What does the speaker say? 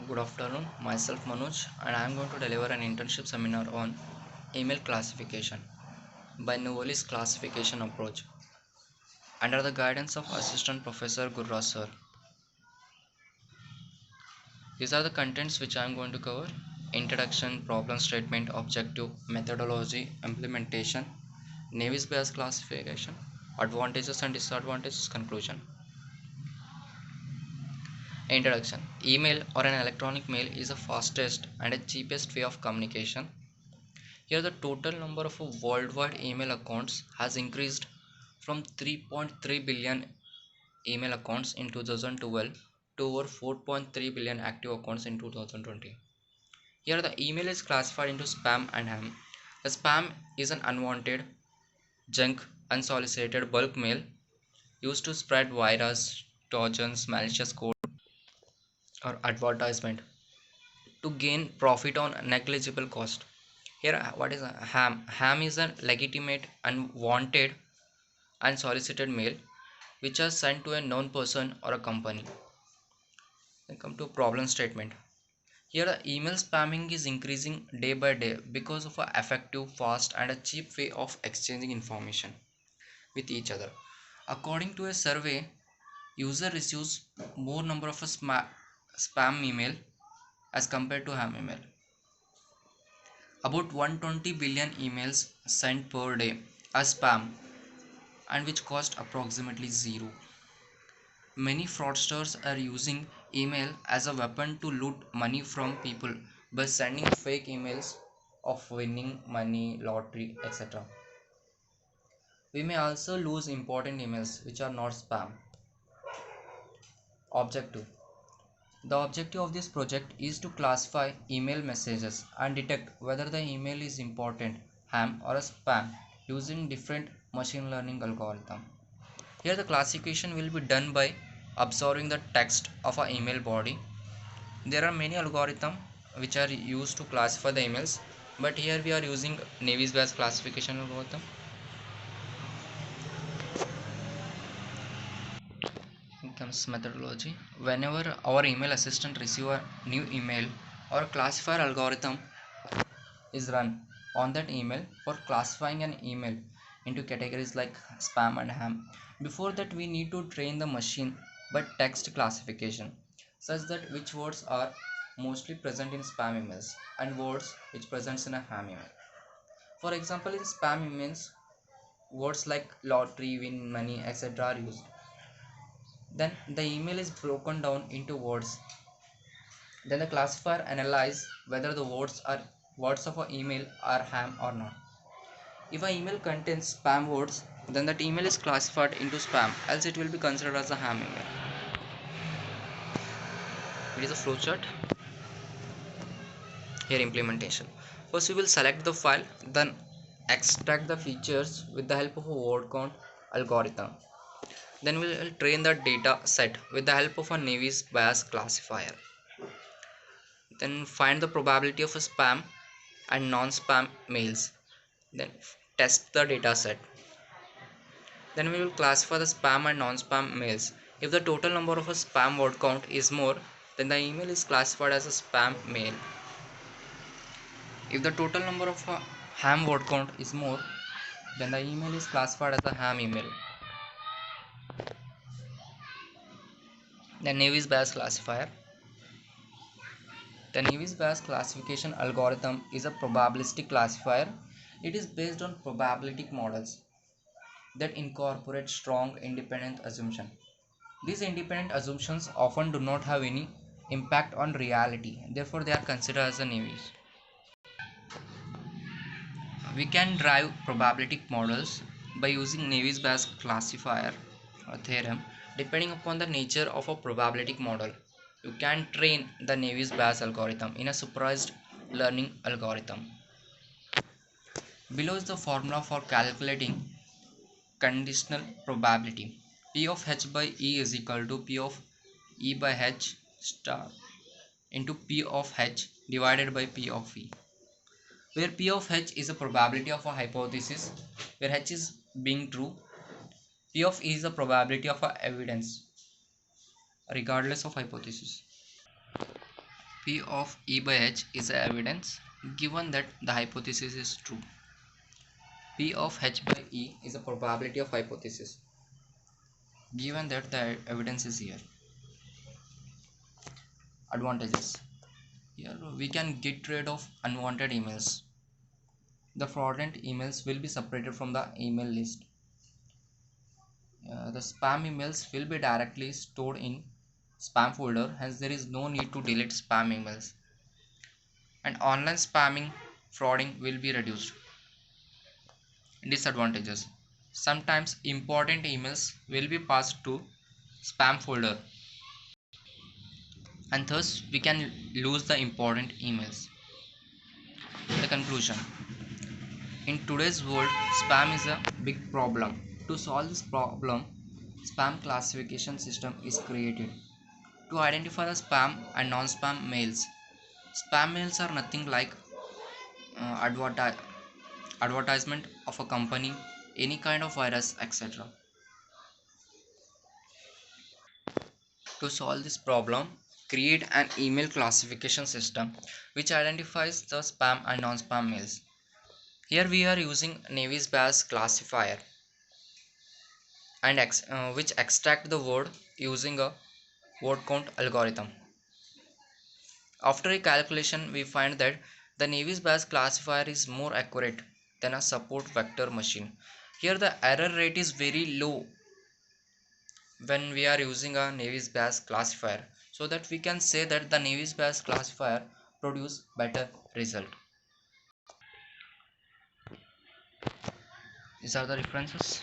Good afternoon, myself Manoj, and I am going to deliver an internship seminar on email classification by Novolis classification approach under the guidance of Assistant Professor Gurraj sir. These are the contents which I am going to cover: introduction, problem statement, objective, methodology, implementation, Navy's Bayes classification, advantages and disadvantages, conclusion. Introduction. Email or an electronic mail is the fastest and the cheapest way of communication. Here the total number of worldwide email accounts has increased from 3.3 billion email accounts in 2012 to over 4.3 billion active accounts in 2020. Here the email is classified into spam and ham. The spam is an unwanted, junk, unsolicited bulk mail used to spread virus, trojans, malicious code or advertisement to gain profit on negligible cost. Here what is a ham? Ham is a legitimate, unwanted, unsolicited mail which are sent to a known person or a company. Then come to problem statement. Here the email spamming is increasing day by day because of a effective, fast and a cheap way of exchanging information with each other. According to a survey, user receives more number of a spam email as compared to ham email. About 120 billion emails sent per day as spam and which cost approximately zero. Many fraudsters are using email as a weapon to loot money from people by sending fake emails of winning money, lottery, etc. We may also lose important emails which are not spam. Objective. The objective of this project is to classify email messages and detect whether the email is important, ham or a spam using different machine learning algorithm. Here the classification will be done by observing the text of our email body. There are many algorithms which are used to classify the emails, but here we are using Navy's Bayes classification algorithm. Then comes methodology. Whenever our email assistant receives a new email, our classifier algorithm is run on that email for classifying an email into categories like spam and ham. Before that, we need to train the machine by text classification such that which words are mostly present in spam emails and words which presents in a ham email. For example, in spam emails, words like lottery, win money, etc. are used. Then the email is broken down into words. Then the classifier analyzes whether the words of an email are ham or not. If an email contains spam words, then that email is classified into spam, else it will be considered as a ham email. It is a flowchart. Here implementation. First we will select the file, then extract the features with the help of a word count algorithm. Then we will train the data set with the help of a Navy's Bayes classifier. Then find the probability of a spam and non-spam mails. Then test the data set. Then we will classify the spam and non-spam mails. If the total number of a spam word count is more, then the email is classified as a spam mail. If the total number of a ham word count is more, then the email is classified as a ham email. The Navy's Bayes classifier. The Navy's Bayes classification algorithm is a probabilistic classifier. It is based on probabilistic models that incorporate strong independent assumptions. These independent assumptions often do not have any impact on reality, therefore they are considered as a Navy's. We can drive probabilistic models by using Navy's Bayes classifier or theorem. Depending upon the nature of a probabilistic model, you can train the Navy's Bayes algorithm in a supervised learning algorithm. Below is the formula for calculating conditional probability. P of h by e is equal to P of e by h star into P of h divided by P of e, where P of h is the probability of a hypothesis where h is being true. P of e is the probability of a evidence regardless of hypothesis. P of E by H is a evidence given that the hypothesis is true. P of H by E is a probability of hypothesis given that the evidence is here. Advantages. Here we can get rid of unwanted emails. The fraudulent emails will be separated from the email list. The spam emails will be directly stored in spam folder, hence there is no need to delete spam emails. And online spamming frauding will be reduced. Disadvantages. Sometimes important emails will be passed to spam folder and thus we can lose the important emails. The conclusion. In today's world, spam is a big problem. To solve this problem, spam classification system is created to identify the spam and non-spam mails. Spam mails are nothing like advertise advertisement of a company, any kind of virus, etc. To solve this problem, create an email classification system which identifies the spam and non-spam mails. Here we are using Navies Bayes classifier and which extract the word using a word count algorithm. After a calculation, we find that the Navies Bayes classifier is more accurate than a support vector machine. Here the error rate is very low when we are using a Navies Bayes classifier, so that we can say that the Navies Bayes classifier produce better result. These are the references.